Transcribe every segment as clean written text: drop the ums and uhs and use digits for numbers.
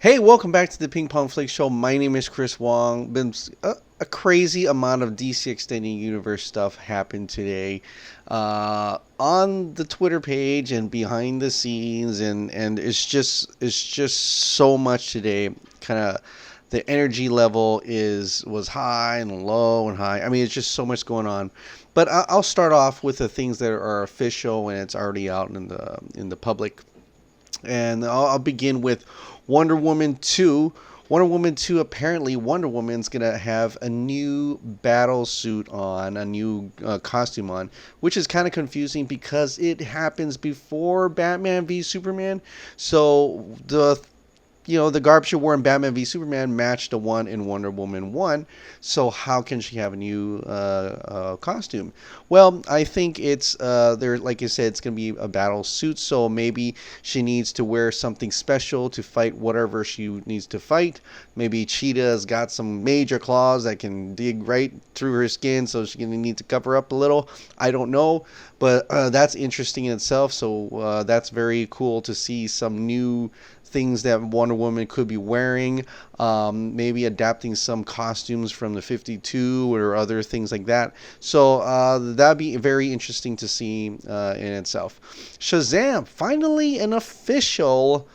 Hey, welcome back to the Ping Pong Flick Show. My name is Chris Wong. Been a crazy amount of DC Extended Universe stuff happened today on the Twitter page and behind the scenes, and it's just so much today. Kind of the energy level was high and low and high. I mean, it's just so much going on. But I'll start off with the things that are official and it's already out in the public. And I'll begin with Wonder Woman 2. Wonder Woman 2, apparently Wonder Woman's going to have a new battle suit on, a new costume on, which is kind of confusing because it happens before Batman v Superman. So the garb she wore in Batman v Superman matched the one in Wonder Woman 1. So how can she have a new costume? Well, I think it's there. Like I said, it's gonna be a battle suit. So maybe she needs to wear something special to fight whatever she needs to fight. Maybe Cheetah's got some major claws that can dig right through her skin, so she's gonna need to cover up a little. I don't know, but that's interesting in itself. So that's very cool to see some new things that Wonder Woman could be wearing, maybe adapting some costumes from the 52 or other things like that. So that'd be very interesting to see in itself. Shazam, finally an official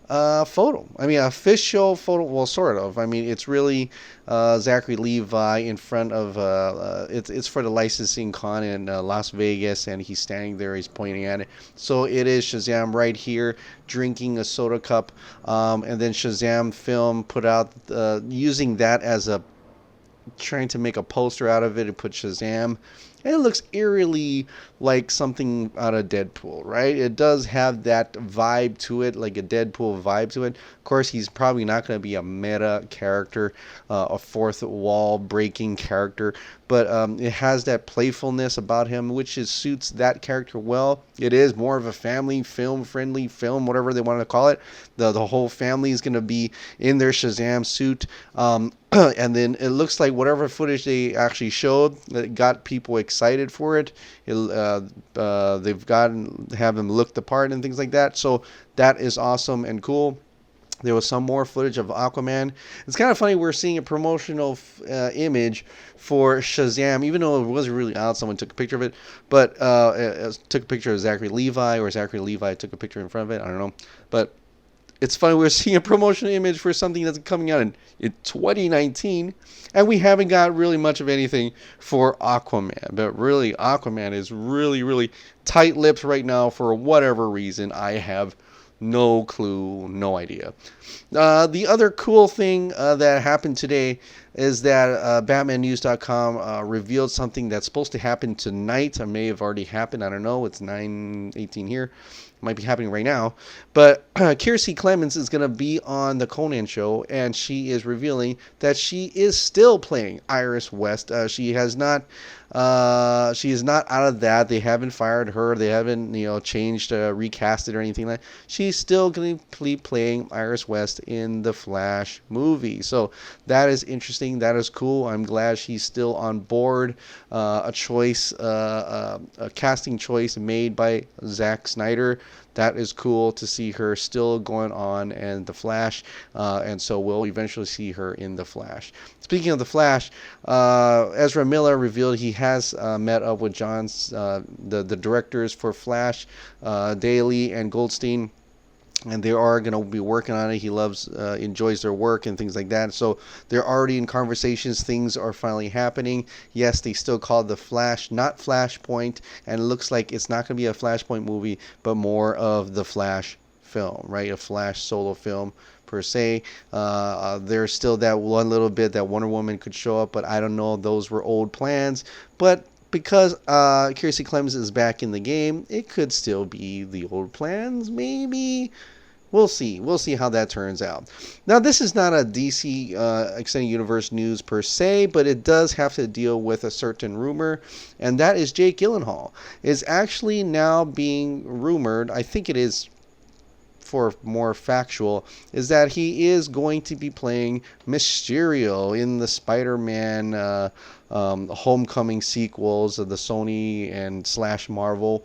photo. I mean, official photo. Well, sort of. I mean, it's really Zachary Levi in front of. It's for the licensing con in Las Vegas, and he's standing there. He's pointing at it. So it is Shazam right here, drinking a soda cup, and then Shazam film put out using that as a trying to make a poster out of it and put Shazam. And it looks eerily like something out of Deadpool, right? It does have that vibe to it, like a Deadpool vibe to it. Of course, he's probably not going to be a meta character, a fourth wall breaking character, but it has that playfulness about him, which suits that character well. It is more of a family film, friendly film, whatever they want to call it. The whole family is going to be in their Shazam suit. And then it looks like whatever footage they actually showed that got people excited for it. They've have them look the part and things like that. So that is awesome and cool. There was some more footage of Aquaman. It's kind of funny we're seeing a promotional image for Shazam, even though it wasn't really out. Someone took a picture of it, but took a picture of Zachary Levi, or Zachary Levi took a picture in front of it. I don't know, but it's funny we're seeing a promotional image for something that's coming out in 2019, and we haven't got really much of anything for Aquaman. But really, Aquaman is really, really tight-lipped right now for whatever reason. I have no clue, no idea. The other cool thing that happened today is that BatmanNews.com revealed something that's supposed to happen tonight. It may have already happened. I don't know. It's 9:18 here. Might be happening right now, but Kiersey Clemons is going to be on the Conan show, and she is revealing that she is still playing Iris West. She is not out of that. They haven't fired her. They haven't changed, recasted or anything like that. She's still going to be playing Iris West in the Flash movie. So that is interesting. That is cool. I'm glad she's still on board. A casting choice made by Zack Snyder. That is cool to see her still going on and the Flash, and so we'll eventually see her in the Flash. Speaking of the Flash, Ezra Miller revealed he has met up with the directors for Flash, Daly and Goldstein. And they are going to be working on it. He enjoys their work and things like that. So they're already in conversations. Things are finally happening. Yes, they still call it the Flash, not Flashpoint. And it looks like it's not going to be a Flashpoint movie, but more of the Flash film, right? A Flash solo film per se. There's still that one little bit that Wonder Woman could show up, but I don't know. Those were old plans. But because Kiersey Clemons is back in the game, it could still be the old plans, maybe. We'll see. We'll see how that turns out. Now, this is not a DC Extended Universe news per se, but it does have to deal with a certain rumor, and that is Jake Gyllenhaal is actually now being rumored. I think it is for more factual, is that he is going to be playing Mysterio in the Spider-Man Homecoming sequels of the Sony and / Marvel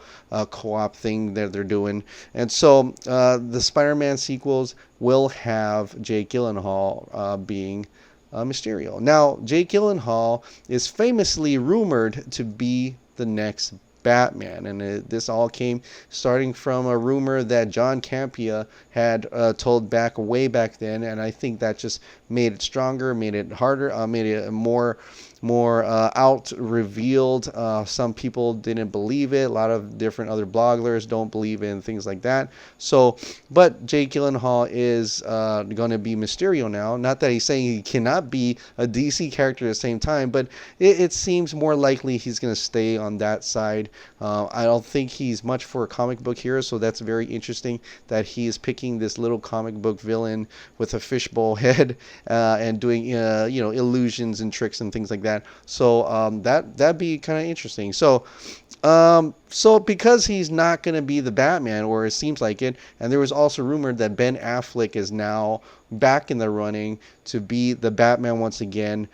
co-op thing that they're doing. And so the Spider-Man sequels will have Jake Gyllenhaal being Mysterio. Now, Jake Gyllenhaal is famously rumored to be the next Batman, and this all came starting from a rumor that John Campea had told way back then, and I think that just made it stronger, made it harder, made it more out revealed. Some people didn't believe it. A lot of different other bloggers don't believe it and things like that. So, but Jake Gyllenhaal is going to be Mysterio now. Not that he's saying he cannot be a DC character at the same time, but it seems more likely he's going to stay on that side. I don't think he's much for a comic book hero, so that's very interesting that he is picking this little comic book villain with a fishbowl head and doing illusions and tricks and things like that. So that'd be kind of interesting. So because he's not going to be the Batman, or it seems like it, and there was also rumored that Ben Affleck is now back in the running to be the Batman once again.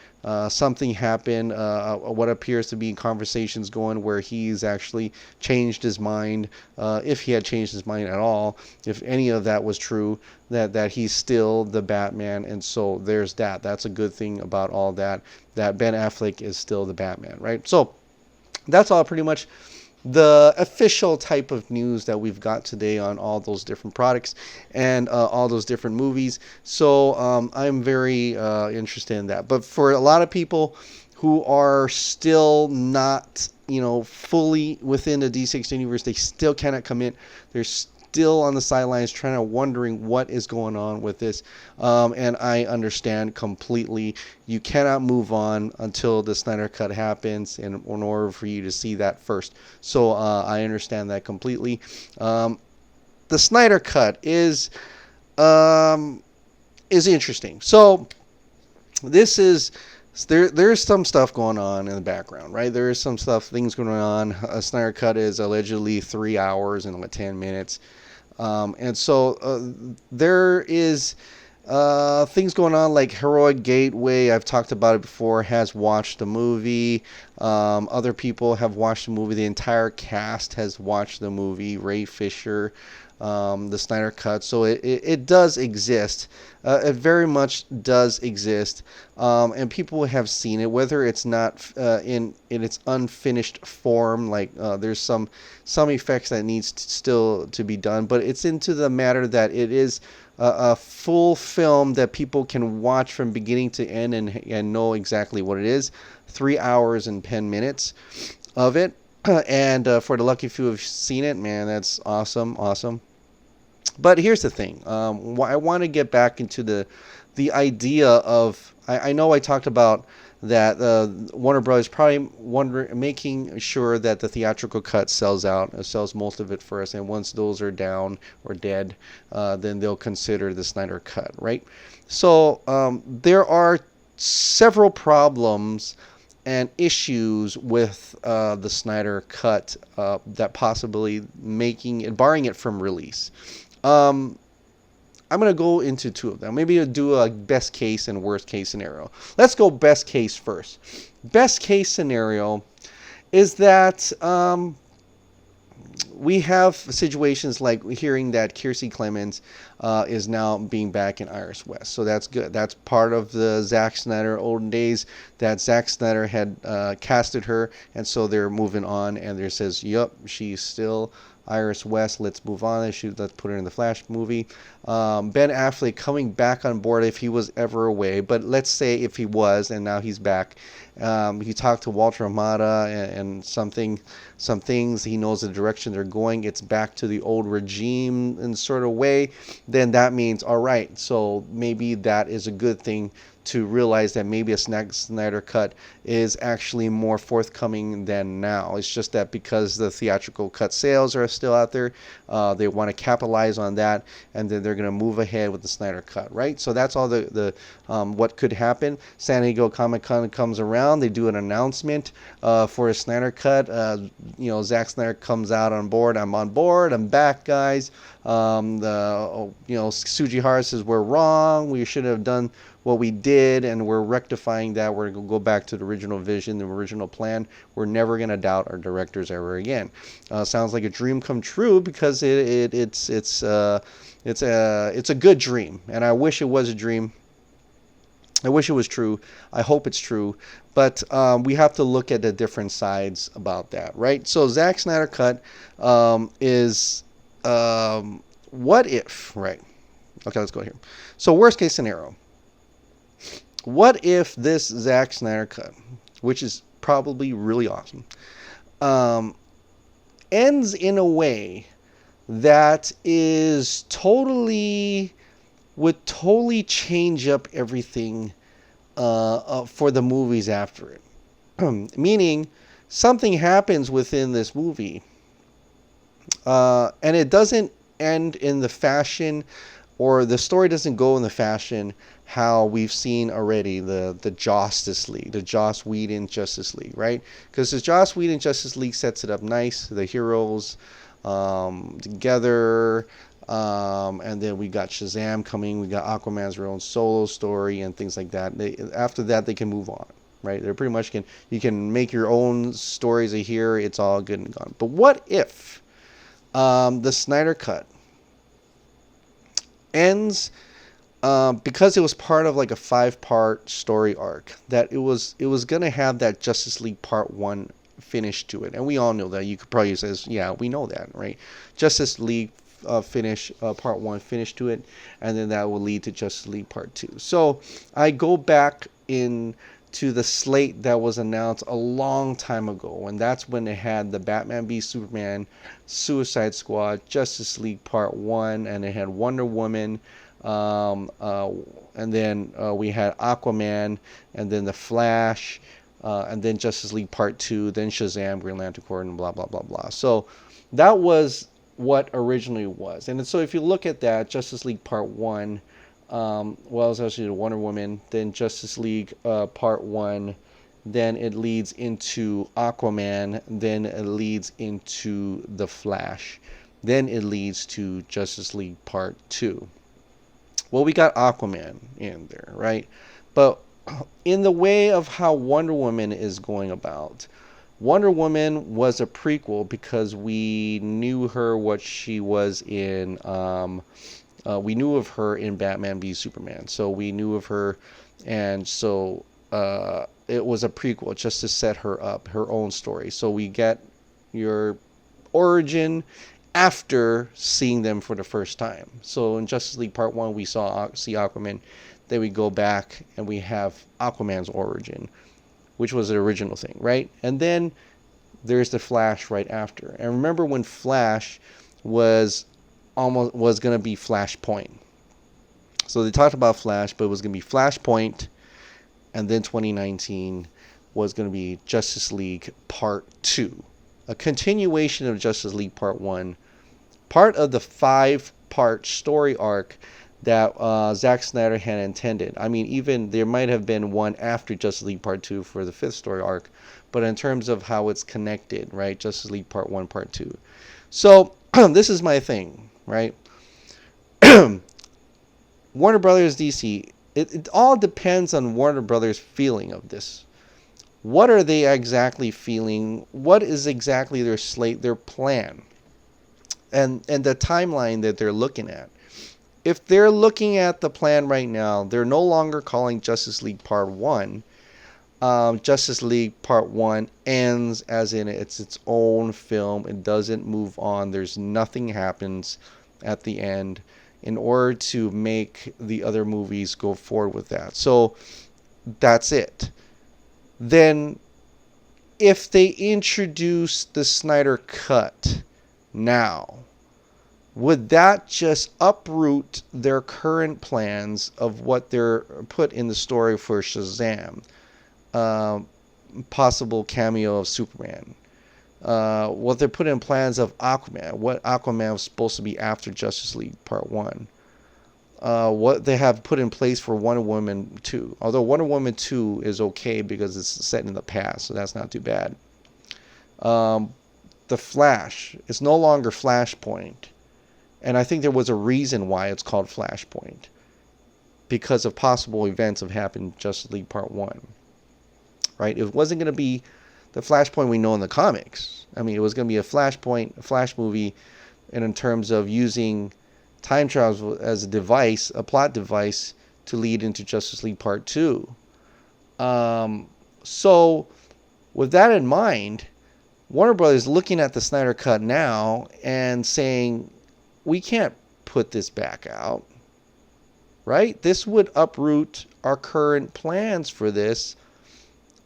Something happened, what appears to be conversations going where he's actually changed his mind, if he had changed his mind at all, if any of that was true, that he's still the Batman. And so there's that. That's a good thing about all that Ben Affleck is still the Batman, right? So that's all pretty much the official type of news that we've got today on all those different products and all those different movies. So I'm very interested in that. But for a lot of people who are still not, fully within the DC universe, they still cannot commit. They're still on the sidelines wondering what is going on with this. And I understand completely. You cannot move on until the Snyder Cut happens in order for you to see that first. So I understand that completely. The Snyder Cut is interesting. So this is... There's some stuff going on in the background, right? There is some things going on. A Snyder Cut is allegedly 3 hours and 10 minutes. And so there is things going on like Heroic.Gateway. I've talked about it before, has watched the movie. Other people have watched the movie. The entire cast has watched the movie. Ray Fisher, the Snyder Cut. So it does exist. It very much does exist. And people have seen it, whether it's not in its unfinished form. Like there's some effects that needs still to be done. But it's into the matter that it is a full film that people can watch from beginning to end and know exactly what it is. 3 hours and 10 minutes of it. And for the lucky few who have seen it, man, that's awesome. But here's the thing. I want to get back into the idea of... I know I talked about that Warner Bros. Probably making sure that the theatrical cut sells most of it first, and once those are down or dead, then they'll consider the Snyder Cut, right? So there are several problems and issues with the Snyder Cut that possibly barring it from release. I'm going to go into two of them. Maybe I'll do a best case and worst case scenario. Let's go best case first. Best case scenario is that we have situations like hearing that Kiersey Clemons is now being back in Iris West. So that's good. That's part of the Zack Snyder olden days that Zack Snyder had casted her. And so they're moving on, and there says, yep, she's still Iris West. Let's move on. Let's put her in the Flash movie. Ben Affleck coming back on board if he was ever away, but let's say if he was and now he's back. He talked to Walter Amada and some things. He knows the direction they're going. It's back to the old regime in sort of way. Then that means, all right, so maybe that is a good thing to realize that maybe a Snyder Cut is actually more forthcoming than now. It's just that because the theatrical cut sales are still out there, they want to capitalize on that, and then they're going to move ahead with the Snyder Cut, right? So that's all the what could happen. San Diego Comic-Con comes around, they do an announcement for a Snyder Cut. Zack Snyder comes out on board. I'm on board. I'm back, guys. Sujihara says we're wrong. We should have done what we did, and we're rectifying that. We're going to go back to the original vision, the original plan. We're never going to doubt our directors ever again. Sounds like a dream come true, because it's a good dream, and I wish it was a dream. I wish it was true. I hope it's true. But we have to look at the different sides about that, right? So Zack Snyder Cut is what if, right? Okay, let's go here. So worst case scenario. What if this Zack Snyder Cut, which is probably really awesome, ends in a way that would totally change up everything for the movies after it. Meaning, something happens within this movie, and it doesn't end in the fashion, or the story doesn't go in the fashion how we've seen already the Justice League, the Joss Whedon Justice League, right? Because the Joss Whedon Justice League sets it up nice, the heroes together, and then we got Shazam coming, we got Aquaman's own solo story and things like that. After that, they can move on, right? They're pretty much you can make your own stories here. It's all good and gone. But what if the Snyder Cut ends because it was part of like a 5-part story arc, that it was gonna have that Justice League Part 1 finish to it, and we all know that. You could probably say, yeah, we know that, right? Justice League Part 1 finish to it, and then that will lead to Justice League Part 2. So I go back to the slate that was announced a long time ago, and that's when they had the Batman v Superman, Suicide Squad, Justice League Part 1, and it had Wonder Woman, and then we had Aquaman, and then the Flash, and then Justice League Part 2, then Shazam, Green Lantern Corps, and blah blah blah blah. So that was what originally was. And so if you look at that, Justice League Part 1 was actually Wonder Woman, then Justice League Part 1, then it leads into Aquaman, then it leads into the Flash, then it leads to Justice League Part 2. Well, we got Aquaman in there, right? But in the way of how Wonder Woman is going about, Wonder Woman was a prequel because we knew her what she was in. We knew of her in Batman v Superman, so we knew of her, and so it was a prequel just to set her up, her own story. So we get your origin after seeing them for the first time. So in Justice League Part 1, we see Aquaman. Then we go back and we have Aquaman's origin, which was the original thing, right? And then there's the Flash right after. And remember when Flash was going to be Flashpoint. So they talked about Flash, but it was going to be Flashpoint, and then 2019 was going to be Justice League Part 2. A continuation of Justice League Part 1, part of the 5-part story arc that Zack Snyder had intended. I mean, even there might have been one after Justice League Part 2 for the 5th story arc, but in terms of how it's connected, right? Justice League Part 1, Part 2. So, this is my thing, right? Warner Brothers, DC, it all depends on Warner Brothers' feeling of this. What are they exactly feeling? What is exactly their slate, their plan? And the timeline that they're looking at. If they're looking at the plan right now, they're no longer calling Justice League Part 1. Justice League Part 1 ends as in it's its own film. It doesn't move on. There's nothing happens at the end in order to make the other movies go forward with that. So that's it. Then if they introduce the Snyder Cut now, would that just uproot their current plans of what they're put in the story for Shazam? Possible cameo of Superman. What they put in plans of Aquaman. What Aquaman was supposed to be after Justice League Part 1. What they have put in place for Wonder Woman 2. Although Wonder Woman 2 is okay because it's set in the past, so that's not too bad. The Flash. It's no longer Flashpoint. And I think there was a reason why it's called Flashpoint, because of possible events that happened in Justice League Part 1. Right? It wasn't going to be the Flashpoint we know in the comics. I mean, it was going to be a Flashpoint, a Flash movie, and in terms of using time travel as a device, a plot device, to lead into Justice League Part 2. So, with that in mind, Warner Brothers looking at the Snyder Cut now and saying, we can't put this back out, right? This would uproot our current plans for this,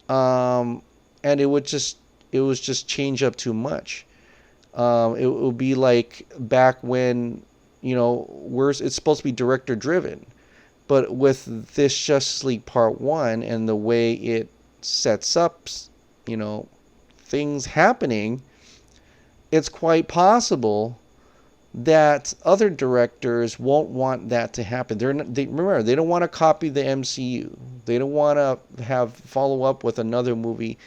and it was just change up too much. It would be like back when, it's supposed to be director driven, but with this Justice League Part 1 and the way it sets up, things happening, it's quite possible that other directors won't want that to happen. Remember, they don't want to copy the MCU. They don't want to have follow up with another movie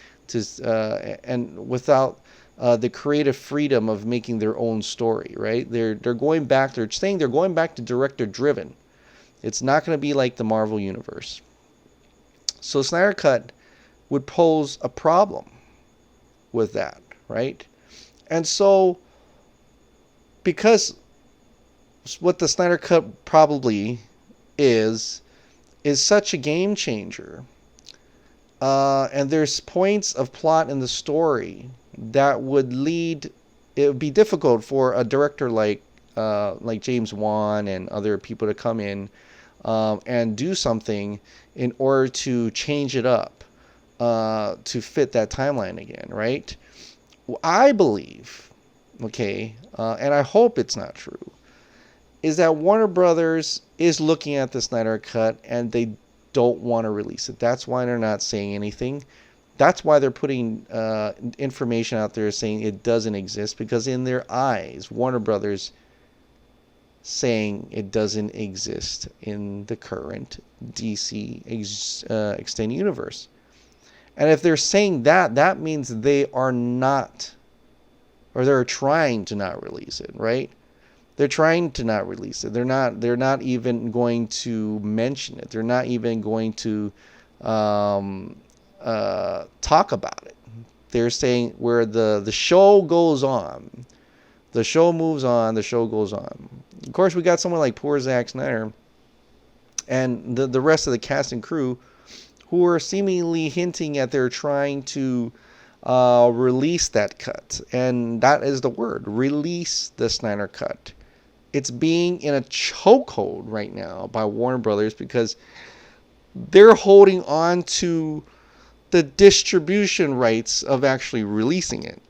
and without the creative freedom of making their own story. Right? They're going back. They're saying they're going back to director driven. It's not going to be like the Marvel universe. So Snyder Cut would pose a problem with that, right? And so, because what the Snyder Cut probably is such a game changer, and there's points of plot in the story that would lead. It would be difficult for a director like James Wan and other people to come in and do something in order to change it up to fit that timeline again, right? I believe, and I hope it's not true, is that Warner Brothers is looking at the Snyder Cut and they don't want to release it. That's why they're not saying anything. That's why they're putting information out there saying it doesn't exist, because in their eyes, Warner Brothers saying it doesn't exist in the current DC extended universe. And if they're saying that, that means they are not, or they're trying to not release it, right? They're trying to not release it. They're not even going to mention it. They're not even going to talk about it. They're saying where the show goes on, the show moves on, the show goes on. Of course, we got someone like poor Zack Snyder and the rest of the cast and crew who are seemingly hinting at they're trying to release that cut. And that is the word, release the Snyder Cut. It's being in a chokehold right now by Warner Brothers because they're holding on to the distribution rights of actually releasing it.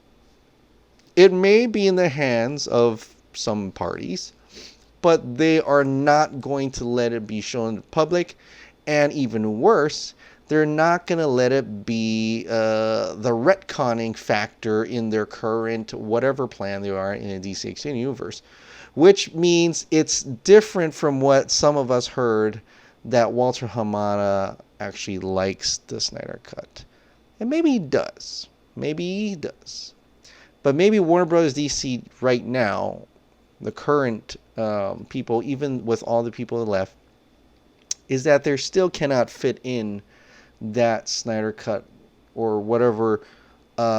It may be in the hands of some parties, but they are not going to let it be shown to the public. And even worse, they're not going to let it be the retconning factor in their current whatever plan they are in the DC Extended Universe, which means it's different from what some of us heard that Walter Hamada actually likes the Snyder Cut. And maybe he does. But maybe Warner Bros. DC right now, the current people, even with all the people left, is that they still cannot fit in that Snyder Cut or whatever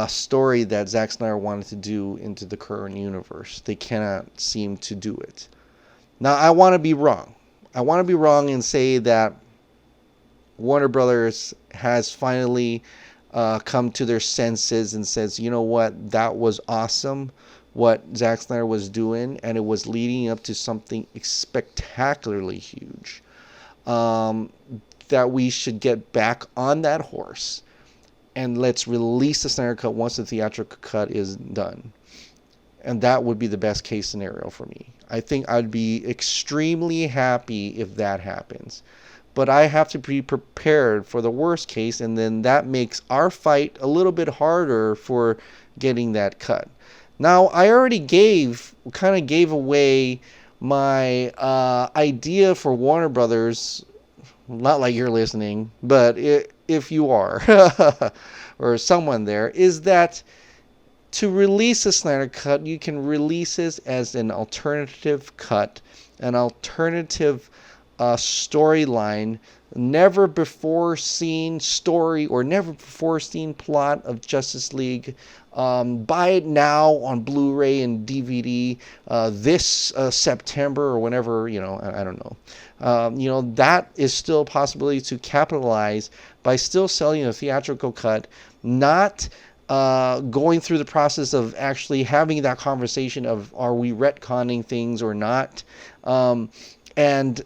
story that Zack Snyder wanted to do into the current universe. They cannot seem to do it. Now, I want to be wrong. I want to be wrong and say that Warner Brothers has finally come to their senses and says, you know what, that was awesome, what Zack Snyder was doing, and it was leading up to something spectacularly huge. That we should get back on that horse and let's release the Snyder Cut once the theatrical cut is done. And that would be the best case scenario for me. I think I'd be extremely happy if that happens. But I have to be prepared for the worst case, and then that makes our fight a little bit harder for getting that cut. Now, I already gave away my idea for Warner Brothers. Not like you're listening, but if you are, or someone there, is that to release the Snyder Cut, you can release it as an alternative cut, an alternative storyline, never before seen story or never before seen plot of Justice League. Buy it now on Blu-ray and DVD this September or whenever, I don't know. That is still a possibility to capitalize by still selling a theatrical cut, not going through the process of actually having that conversation of are we retconning things or not, and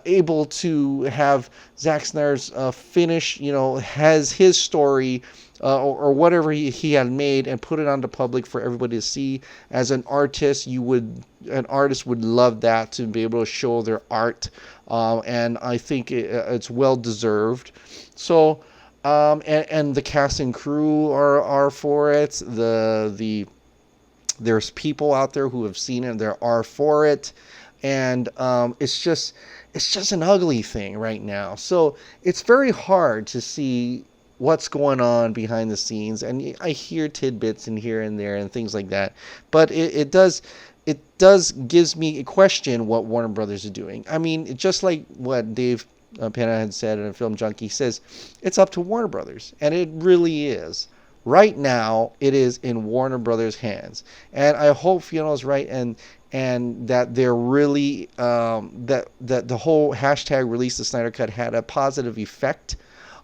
able to have Zack Snyder's finish, has his story or whatever he had made and put it on the public for everybody to see. As an artist, an artist would love that, to be able to show their art, and I think it's well deserved. So. And the cast and crew are for it. There's people out there who have seen it. There are for it, and it's just an ugly thing right now. So it's very hard to see what's going on behind the scenes, and I hear tidbits in here and there and things like that. But it does gives me a question what Warner Brothers is doing. I mean, just like what Dave Penna had said in a Film Junkie, says it's up to Warner Brothers, and it really is. Right now, it is in Warner Brothers' hands, and I hope Fiona's right, and that they're really that the whole hashtag release the Snyder Cut had a positive effect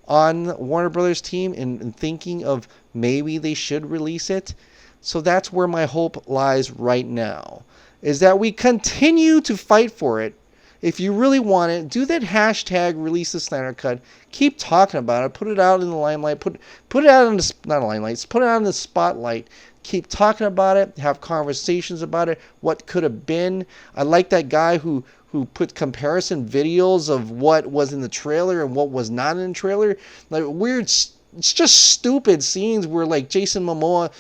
on Warner Brothers' team in thinking of maybe they should release it. So that's where my hope lies right now, is that we continue to fight for it. If you really want it, do that hashtag release the Snyder Cut. Keep talking about it. Put it out in the limelight. Put it out in the, not limelight. Put it out in the spotlight. Keep talking about it. Have conversations about it. What could have been. I like that guy who put comparison videos of what was in the trailer and what was not in the trailer. Like weird. It's just stupid scenes where like Jason Momoa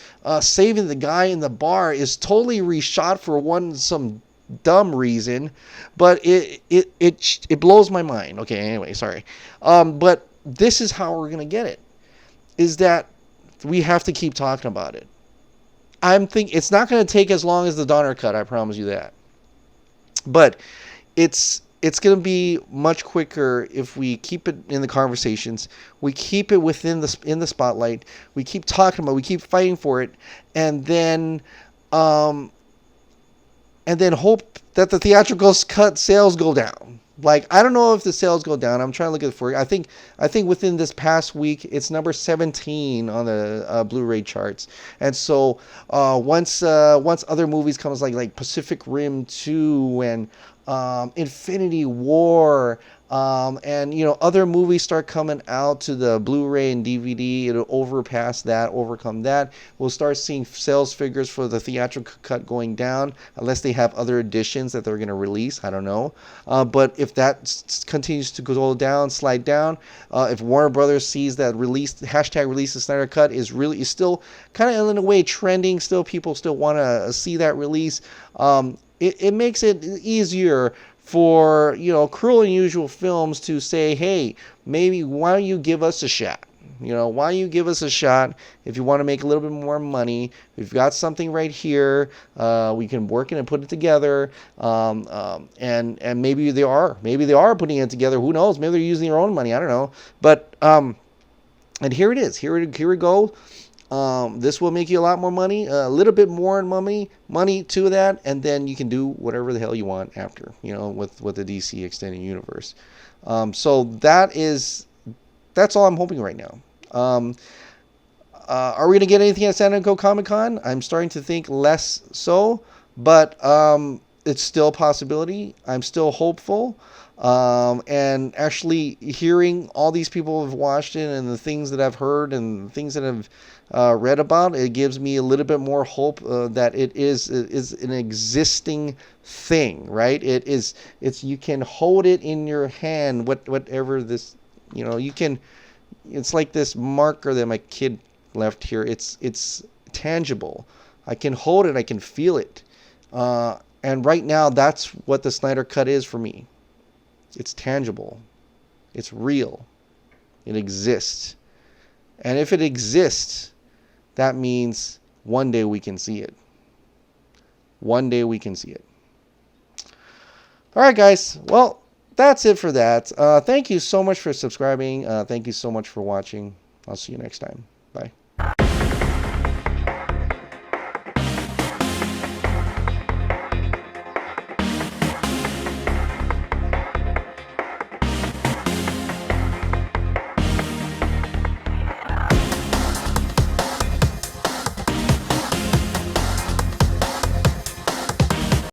saving the guy in the bar is totally reshot for some dumb reason, but it blows my mind. Okay, anyway, sorry. But this is how we're gonna get it, is that we have to keep talking about it. I'm thinking it's not gonna take as long as the Donner Cut, I promise you that. But it's gonna be much quicker if we keep it in the conversations, we keep it in the spotlight, we keep talking about it, we keep fighting for it, and then hope that the theatrical cut sales go down. Like, I don't know if the sales go down. I'm trying to look at it for you. I think within this past week, it's number 17 on the Blu-ray charts. And so once other movies comes like Pacific Rim 2 and Infinity War, and other movies start coming out to the Blu-ray and DVD, it'll overcome that. We'll start seeing sales figures for the theatrical cut going down, unless they have other editions that they're going to release. I don't know. But if that continues to go down, slide down, if Warner Brothers sees that hashtag release the Snyder Cut is still kind of in a way trending, still people still want to see that release, it makes it easier for Cruel and Unusual Films to say, hey, maybe why don't you give us a shot? Why don't you give us a shot if you want to make a little bit more money? We've got something right here. We can work it and put it together. And maybe they are putting it together. Who knows? Maybe they're using their own money. I don't know. But and here it is. Here we go. This will make you a lot more money, a little bit more money to that, and then you can do whatever the hell you want after, with the DC Extended Universe. So that's all I'm hoping right now. Are we going to get anything at San Diego Comic-Con? I'm starting to think less so, but it's still a possibility. I'm still hopeful. And actually hearing all these people who have watched it and the things that I've heard and the things that I've read about, it gives me a little bit more hope that it is an existing thing, right? It's you can hold it in your hand, whatever this, you can. It's like this marker that my kid left here. It's tangible. I can hold it. I can feel it. And right now, that's what the Snyder Cut is for me. It's tangible. It's real. It exists. And if it exists, that means one day we can see it. One day we can see it. All right, guys. Well, that's it for that. Thank you so much for subscribing. Thank you so much for watching. I'll see you next time. Bye.